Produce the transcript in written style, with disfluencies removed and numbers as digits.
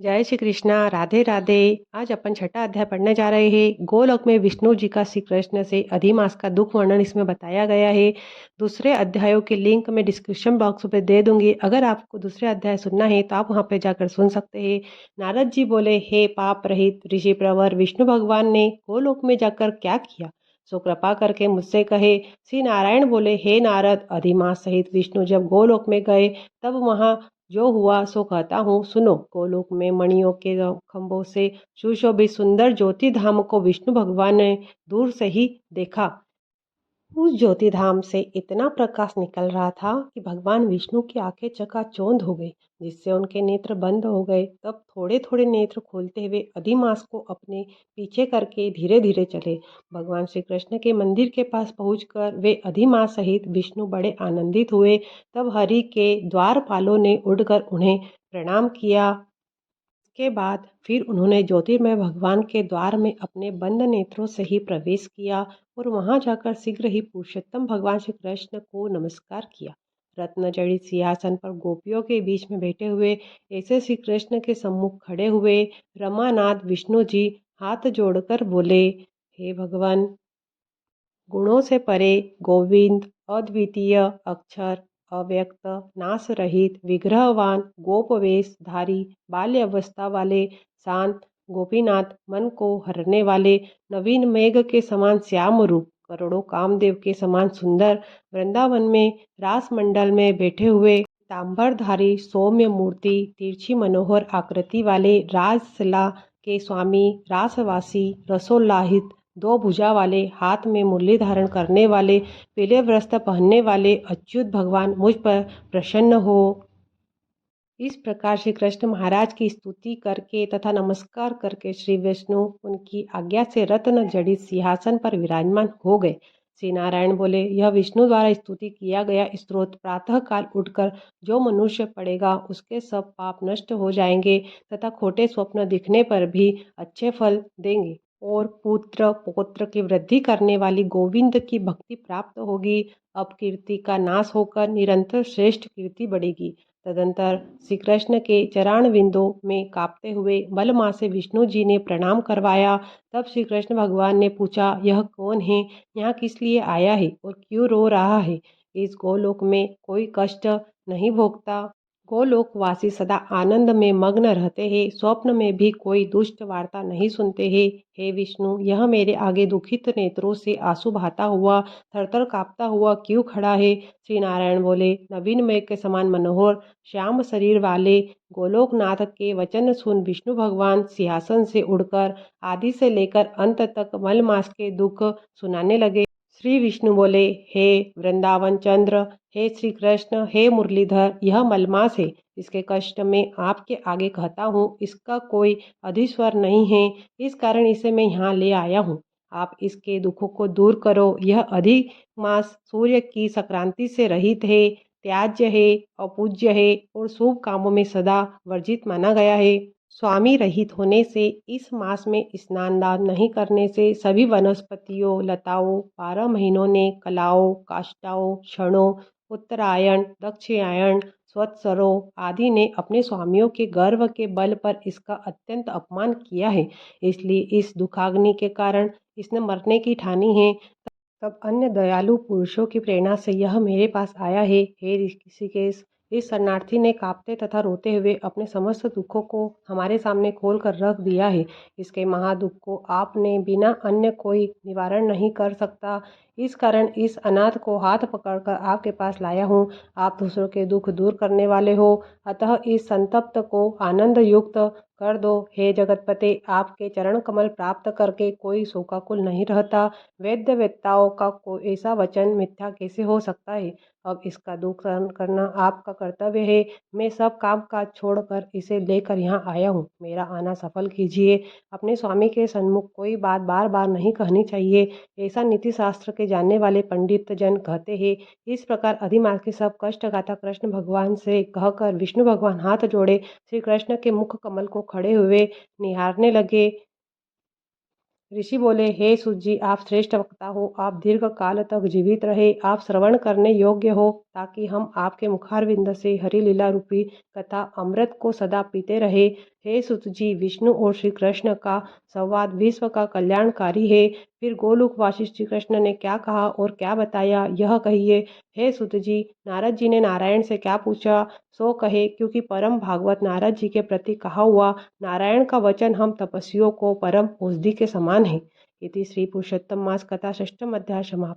जय श्री कृष्णा। राधे राधे। आज अपन छठा अध्याय पढ़ने जा रहे हैं। गोलोक में विष्णु जी का श्री कृष्ण से अधिमास का दुख वर्णन इसमें बताया गया है। दूसरे अध्यायों के लिंक मैं डिस्क्रिप्शन बॉक्स पे दे दूंगी। अगर आपको दूसरे अध्याय सुनना है तो आप वहां पे जाकर सुन सकते हैं। नारद जी बोले, हे पाप रहित ऋषि प्रवर, विष्णु भगवान ने गोलोक में जाकर क्या किया, सो कृपा करके मुझसे कहे। श्री नारायण बोले, हे नारद, अधिमास सहित विष्णु जब गोलोक में गए तब वहां जो हुआ सो कहता हूँ, सुनो। गोलोक में मणियों के खंभों से सुशोभित सुंदर ज्योति धाम को विष्णु भगवान ने दूर से ही देखा। उस ज्योति धाम से इतना प्रकाश निकल रहा था कि भगवान विष्णु की आंखें चकाचौंध हो गई, जिससे उनके नेत्र बंद हो गए। तब थोड़े थोड़े नेत्र खोलते हुए अधिमास को अपने पीछे करके धीरे धीरे चले। भगवान श्री कृष्ण के मंदिर के पास पहुंचकर वे अधिमास सहित विष्णु बड़े आनंदित हुए। तब हरि के द्वारपालों ने उड़कर उन्हें प्रणाम किया। के बाद फिर उन्होंने ज्योतिर्मय भगवान के द्वार में अपने बंद नेत्रों से ही प्रवेश किया और वहां जाकर शीघ्र ही पुरुषोत्तम भगवान श्री कृष्ण को नमस्कार किया। रत्न जड़ित सिंहासन पर गोपियों के बीच में बैठे हुए ऐसे श्री कृष्ण के सम्मुख खड़े हुए रमानाथ विष्णु जी हाथ जोड़कर बोले, हे भगवान, गुणों से परे, गोविंद, अद्वितीय, अक्षर, अव्यक्त, नाश रहित, विग्रहवान, गोपवेश धारी, बाल्य अवस्था वाले, शांत गोपीनाथ, मन को हरने वाले, नवीन मेघ के समान श्याम रूप, करोड़ों कामदेव के समान सुंदर, वृंदावन में रास मंडल में बैठे हुए तांबरधारी सौम्य मूर्ति, तिरछी मनोहर आकृति वाले, राजसला के स्वामी, रासवासी, रसोल्लाहित, दो भुजा वाले, हाथ में मुरली धारण करने वाले, पीले वस्त्र पहनने वाले अच्युत भगवान मुझ पर प्रसन्न हो। इस प्रकार श्री कृष्ण महाराज की स्तुति करके तथा नमस्कार करके श्री विष्णु उनकी आज्ञा से रत्न जड़ित सिंहासन पर विराजमान हो गए। श्री नारायण बोले, यह विष्णु द्वारा स्तुति किया गया स्तोत्र प्रातः काल उठकर जो मनुष्य पढ़ेगा उसके सब पाप नष्ट हो जाएंगे तथा खोटे स्वप्न दिखने पर भी अच्छे फल देंगे और पुत्र पौत्र की वृद्धि करने वाली गोविंद की भक्ति प्राप्त होगी। अपकीर्ति का नाश होकर निरंतर श्रेष्ठ कीर्ति बढ़ेगी। तदंतर श्री कृष्ण के चरण विंदों में कांपते हुए बलमा से विष्णु जी ने प्रणाम करवाया। तब श्री कृष्ण भगवान ने पूछा, यह कौन है, यहाँ किस लिए आया है और क्यों रो रहा है। इस गोलोक में कोई कष्ट नहीं भोगता। गोलोकवासी सदा आनंद में मग्न रहते हैं, स्वप्न में भी कोई दुष्ट वार्ता नहीं सुनते हैं। हे विष्णु, यह मेरे आगे दुखित नेत्रों से आंसू बहाता हुआ, थरथर कांपता हुआ क्यों खड़ा है। श्री नारायण बोले, नवीन मेघ के समान मनोहर श्याम शरीर वाले गोलोकनाथ के वचन सुन विष्णु भगवान सिंहासन से उड़कर आदि से लेकर अंत तक मलमास के दुख सुनाने लगे। श्री विष्णु बोले, हे वृंदावन चंद्र, हे श्री कृष्ण, हे मुरलीधर, यह मलमास है। इसके कष्ट में आपके आगे कहता हूँ, इसका कोई अधिस्वर नहीं है, इस कारण इसे मैं यहाँ ले आया हूँ। आप इसके दुखों को दूर करो। यह अधिक मास सूर्य की संक्रांति से रहित है, त्याज्य है, अपूज्य है और शुभ कामों में सदा वर्जित माना गया है। स्वामी रहित होने से, इस मास में स्नान दान नहीं करने से सभी वनस्पतियों, लताओं, 12 महीनों ने, कलाओं, काष्ठाओं, क्षणों, उत्तरायण, दक्षिणायन, स्वत्सरों आदि ने अपने स्वामियों के गर्व के बल पर इसका अत्यंत अपमान किया है। इसलिए इस दुखाग्नि के कारण इसने मरने की ठानी है। तब अन्य दयालु पुरुषों की प्रेरणा से यह मेरे पास आया है। हे ऋषिकेश, इस शरणार्थी ने कांपते तथा रोते हुए अपने समस्त दुखों को हमारे सामने खोल कर रख दिया है। इसके महादुख को आपने बिना अन्य कोई निवारण नहीं कर सकता। इस कारण इस अनाथ को हाथ पकड़कर आपके पास लाया हूँ। आप दूसरों के दुख दूर करने वाले हो, अतः इस संतप्त को आनंद युक्त कर दो। हे जगतपते, आपके चरण कमल प्राप्त करके कोई शोकाकुल नहीं रहता। वैद्य वेत्ताओं का कोई ऐसा वचन मिथ्या कैसे हो सकता है। अब इसका दुख सहन करना आपका कर्तव्य है। मैं सब काम काज छोड़कर इसे लेकर यहाँ आया हूँ। मेरा आना सफल कीजिए। अपने स्वामी के सन्मुख कोई बात बार बार नहीं कहनी चाहिए, ऐसा नीति शास्त्र के जानने वाले पंडित जन कहते हैं। इस प्रकार अधिमास के सब कष्ट गाथा कृष्ण भगवान से कहकर विष्णु भगवान हाथ जोड़े श्री कृष्ण के मुख कमल को खड़े हुए निहारने लगे। ऋषि बोले, हे सूत जी, आप श्रेष्ठ वक्ता हो, आप दीर्घ काल तक जीवित रहे, आप श्रवण करने योग्य हो, ताकि हम आपके मुखारविंद से हरि लीला रूपी कथा अमृत को सदा पीते रहे। हे सूत जी, विष्णु और श्री कृष्ण का संवाद विश्व का कल्याणकारी है। फिर गोलोकवासी श्री कृष्ण ने क्या कहा और क्या बताया, यह कहिए। हे सूत जी, नारद जी ने नारायण से क्या पूछा, सो कहे, क्योंकि परम भागवत नारद जी के प्रति कहा हुआ नारायण का वचन हम तपस्वियों को परम औषधि के समान है। इति श्री पुरुषोत्तम मास कथा षष्ठम अध्याय समाप्त।